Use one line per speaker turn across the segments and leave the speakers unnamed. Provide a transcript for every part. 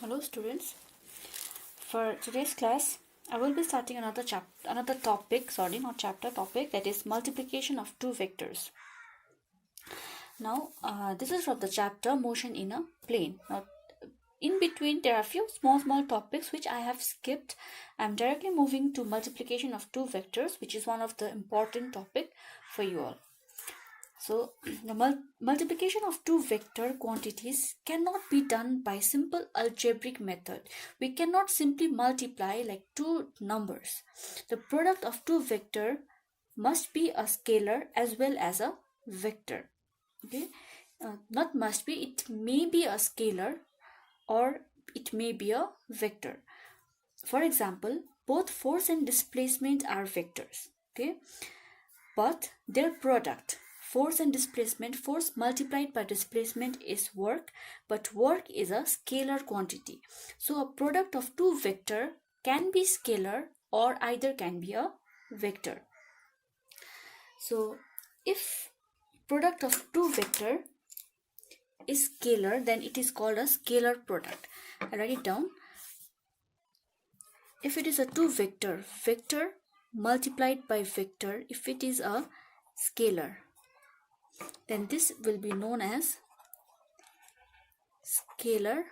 Hello students. For today's class, I will be starting another topic, that is multiplication of two vectors. Now, this is from the chapter motion in a plane. Now, in between there are a few small topics which I have skipped. I'm directly moving to multiplication of two vectors, which is one of the important topic for you all. So, the multiplication of two vector quantities cannot be done by simple algebraic method. We cannot simply multiply like two numbers. The product of two vector must be a scalar as well as a vector. Okay, not must be, it may be a scalar or it may be a vector. For example, both force and displacement are vectors. Okay, but their product, force and displacement, force multiplied by displacement is work, but work is a scalar quantity. So a product of two vector can be scalar or either can be a vector. So if product of two vector is scalar, then it is called a scalar product. I write it down. If it is a two vector, vector multiplied by vector, if it is a scalar, then this will be known as scalar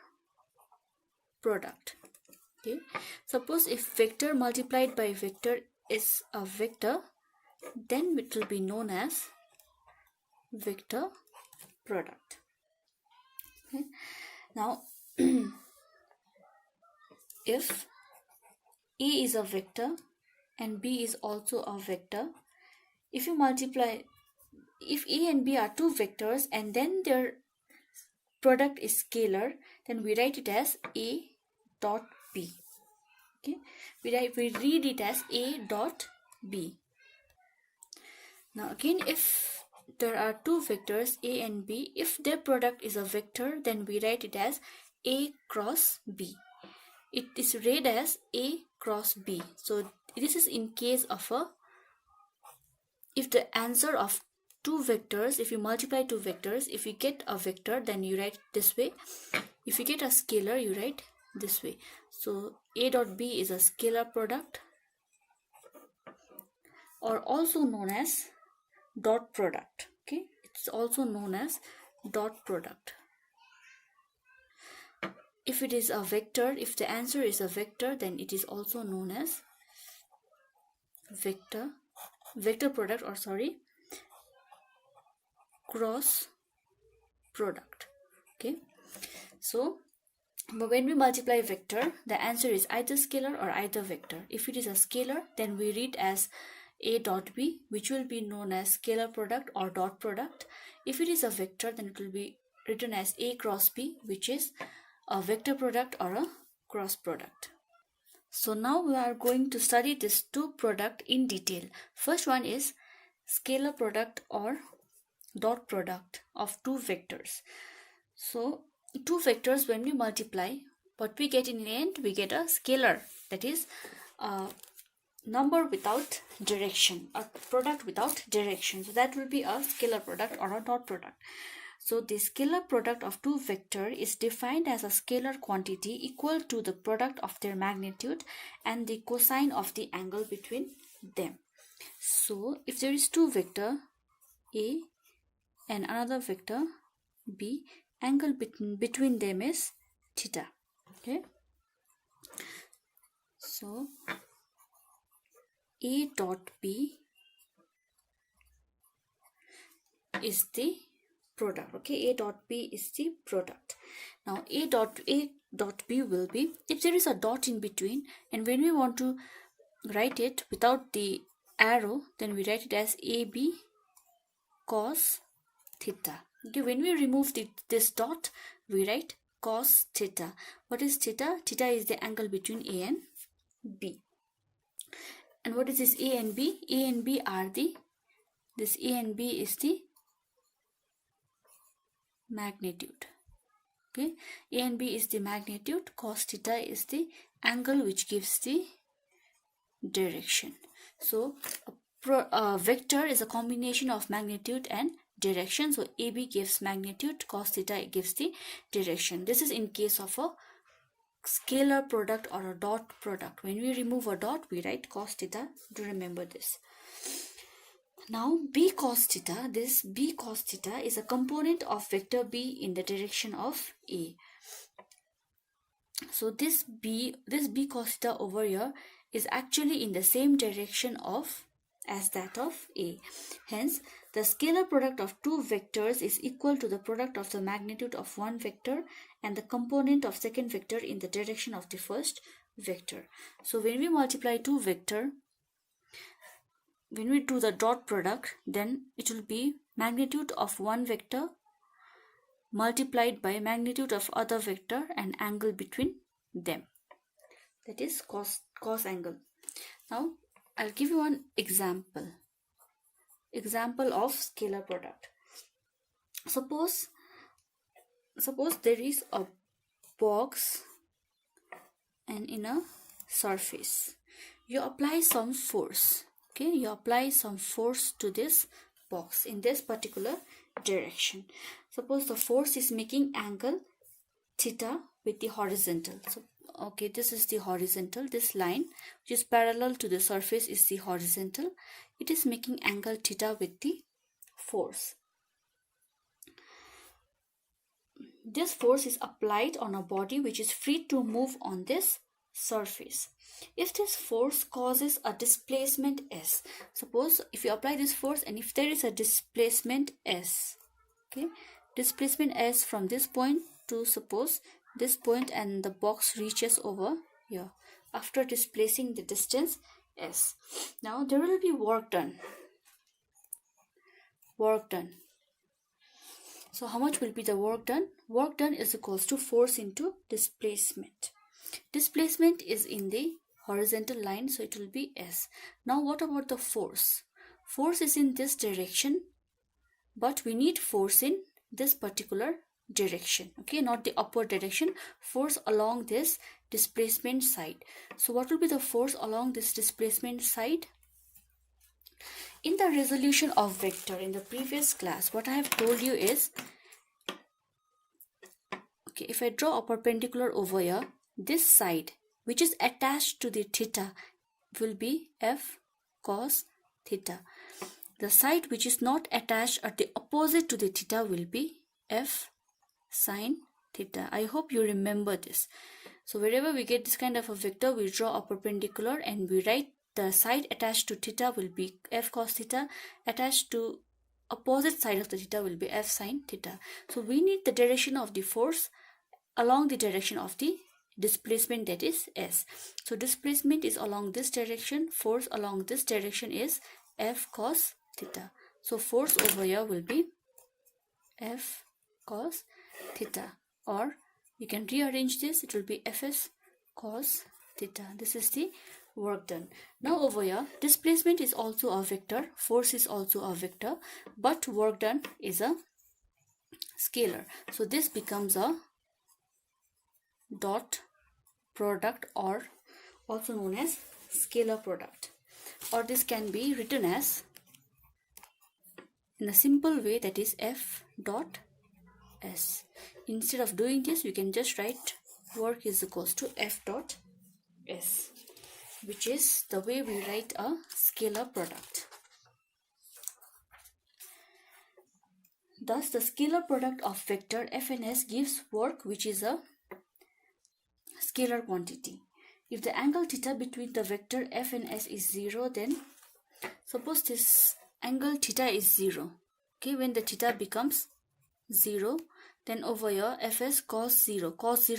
product. Okay, suppose if vector multiplied by vector is a vector, then it will be known as vector product. Okay, now if A is a vector and B is also a vector, if you multiply, if A and B are two vectors and then their product is scalar, then we write it as A dot B. Okay, we read it as A dot B. Now again, if there are two vectors A and B, if their product is a vector, then we write it as A cross B. It is read as A cross B. So this is in case of if the answer of two vectors, if you multiply two vectors, if you get a vector, then you write this way. If you get a scalar, you write this way. So A dot B is a scalar product, or also known as dot product. Okay, it's also known as dot product. If it is a vector, if the answer is a vector, then it is also known as vector product, or sorry, cross product. Okay, so but when we multiply vector, the answer is either scalar or either vector. If it is a scalar, then we read as A dot B, which will be known as scalar product or dot product. If it is a vector, then it will be written as A cross B, which is a vector product or a cross product. So now we are going to study this two product in detail. First one is scalar product or dot product of two vectors. So two vectors, when we multiply, what we get in the end, we get a scalar, that is a number without direction, a product without direction. So that will be a scalar product or a dot product. So the scalar product of two vector is defined as a scalar quantity equal to the product of their magnitude and the cosine of the angle between them. So if there is two vector A and another vector B, angle between them is theta. Okay, so A dot B is the product. Okay, A dot B is the product. Now A dot B will be, if there is a dot in between, and when we want to write it without the arrow, then we write it as AB cos theta. Okay, when we remove this dot, we write cos theta. What is theta? Theta is the angle between A and B. And what is this A and B? A and B are this A and B is the magnitude. Okay, A and B is the magnitude, cos theta is the angle which gives the direction. So a vector is a combination of magnitude and direction. So AB gives magnitude, cos theta gives the direction. This is in case of a scalar product or a dot product. When we remove a dot, we write cos theta. Do remember this. Now b cos theta, this b cos theta is a component of vector b in the direction of a. So this b cos theta over here is actually in the same direction as that of a. Hence, the scalar product of two vectors is equal to the product of the magnitude of one vector and the component of second vector in the direction of the first vector. So when we multiply two vector, when we do the dot product, then it will be magnitude of one vector multiplied by magnitude of other vector and angle between them. That is cos angle. Now I'll give you one example of scalar product. Suppose there is a box and in a surface you apply some force. Okay, you apply some force to this box in this particular direction. Suppose the force is making angle theta with the horizontal. So okay, this is the horizontal. This line which is parallel to the surface is the horizontal. It is making angle theta with the force. This force is applied on a body which is free to move on this surface. If this force causes a displacement s, suppose if you apply this force and if there is a displacement s, okay, displacement s from this point to suppose this point and the box reaches over here after displacing the distance s. Now there will be work done. So how much will be the work done? Work done is equals to force into displacement. Displacement is in the horizontal line, so it will be s. Now what about the force? Force is in this direction, but we need force in this particular direction, okay, not the upward direction. Force along this displacement side. So what will be the force along this displacement side? In the resolution of vector in the previous class, what I have told you is, okay, if I draw a perpendicular over here, this side which is attached to the theta will be f cos theta. The side which is not attached or the opposite to the theta will be f sin theta. I hope you remember this. So wherever we get this kind of a vector, we draw a perpendicular and we write the side attached to theta will be f cos theta, attached to opposite side of the theta will be f sin theta. So we need the direction of the force along the direction of the displacement, that is s. So displacement is along this direction, force along this direction is f cos theta. So force over here will be f cos theta, or you can rearrange this, it will be fs cos theta. This is the work done. Now over here, displacement is also a vector, force is also a vector, but work done is a scalar. So this becomes a dot product, or also known as scalar product, or this can be written as in a simple way, that is f dot s. Instead of doing this, you can just write work is equals to f dot s, which is the way we write a scalar product. Thus the scalar product of vector f and s gives work which is a scalar quantity. If the angle theta between the vector f and s is 0, then suppose this angle theta is 0, okay, when the theta becomes 0, then over here fs cos 0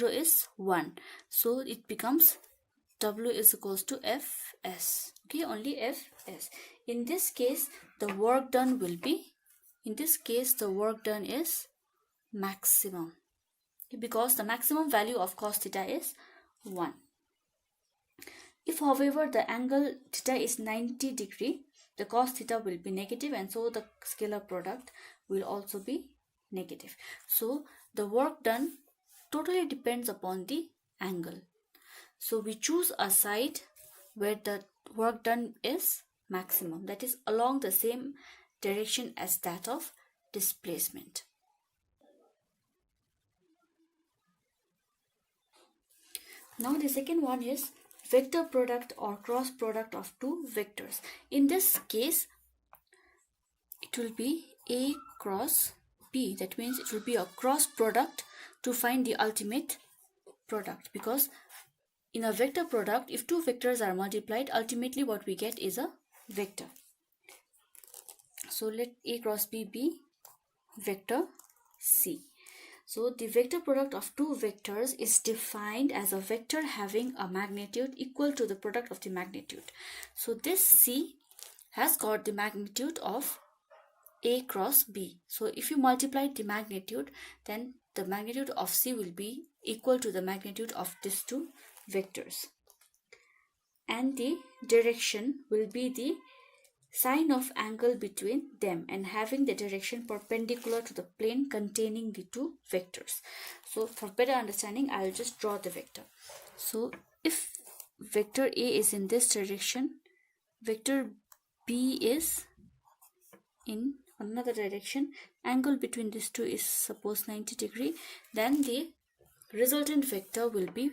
is 1, so it becomes w is equals to fs, okay, only fs. In this case the work done will be, in this case the work done is maximum, because the maximum value of cos theta is 1. If however the angle theta is 90 degree, the cos theta will be negative, and so the scalar product will also be negative. So the work done totally depends upon the angle. So we choose a side where the work done is maximum, that is along the same direction as that of displacement. Now the second one is vector product or cross product of two vectors. In this case, it will be A cross B. That means it will be a cross product to find the ultimate product, because in a vector product, if two vectors are multiplied, ultimately what we get is a vector. So let A cross B be vector C. So the vector product of two vectors is defined as a vector having a magnitude equal to the product of the magnitude. So this C has got the magnitude of A cross B. So if you multiply the magnitude, then the magnitude of C will be equal to the magnitude of these two vectors. And the direction will be the sine of angle between them and having the direction perpendicular to the plane containing the two vectors. So for better understanding, I will just draw the vector. So if vector A is in this direction, vector B is in another direction, angle between these two is suppose 90 degree, then the resultant vector will be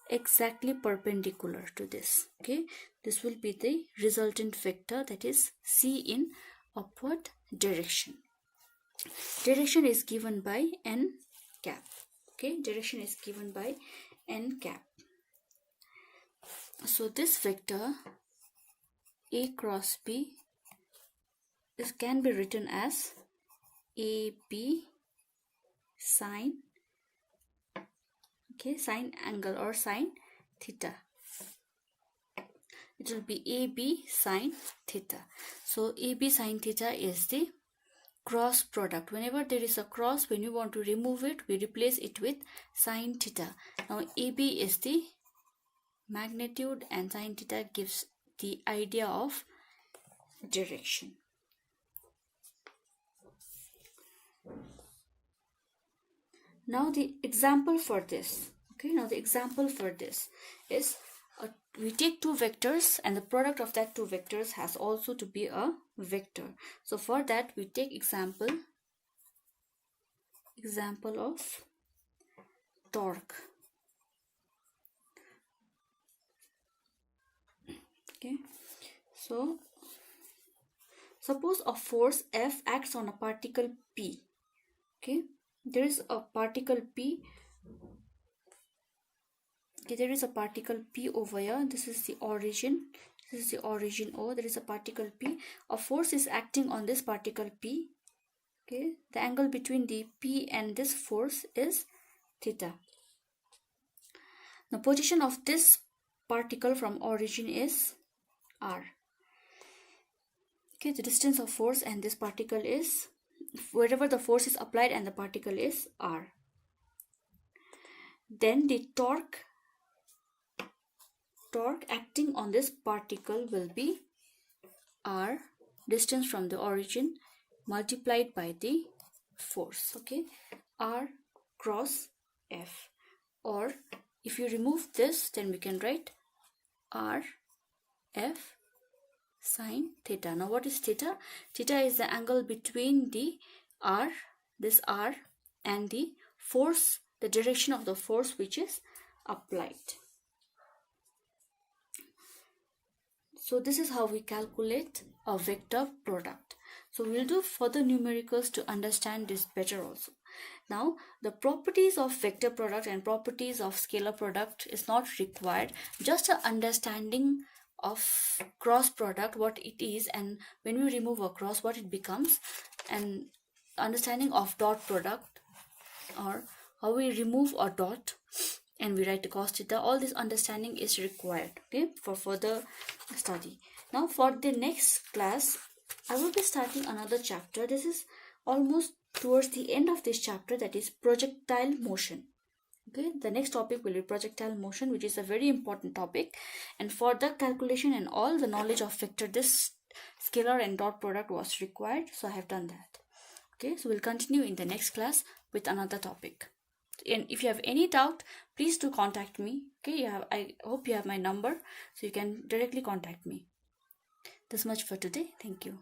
exactly perpendicular to this. Okay, this will be the resultant vector, that is C in upward direction. Direction is given by n cap. Okay, direction is given by n cap. So this vector A cross B, this can be written as AB sine, okay, sine angle or sine theta. It will be AB sine theta. So AB sine theta is the cross product. Whenever there is a cross, when you want to remove it, we replace it with sine theta. Now AB is the magnitude and sine theta gives the idea of direction. Now the example for this, okay, now the example for this is we take two vectors and the product of that two vectors has also to be a vector. So for that we take example of torque. Okay, so suppose a force F acts on a particle P. Okay, there is a particle P. Okay, there is a particle P over here. This is the origin. This is the origin O. There is a particle P. A force is acting on this particle P. Okay, the angle between the P and this force is theta. The position of this particle from origin is R. Okay, the distance of force and this particle is wherever the force is applied and the particle is R. Then the torque acting on this particle will be R, distance from the origin, multiplied by the force. Okay, R cross F. Or if you remove this, then we can write R F sine theta. Now what is theta? Theta is the angle between the R, this R, and the force, the direction of the force which is applied. So this is how we calculate a vector product. So we'll do further numericals to understand this better also. Now the properties of vector product and properties of scalar product is not required. Just an understanding of cross product, what it is, and when we remove a cross, what it becomes, and understanding of dot product, or how we remove a dot and we write the cos theta. All this understanding is required, okay, for further study. Now for the next class, I will be starting another chapter. This is almost towards the end of this chapter, that is projectile motion. Okay, the next topic will be projectile motion, which is a very important topic, and for the calculation and all the knowledge of vector, this scalar and dot product was required, so I have done that. Okay, so we'll continue in the next class with another topic. And if you have any doubt, please do contact me. Okay, I hope you have my number, so you can directly contact me. This much for today. Thank you.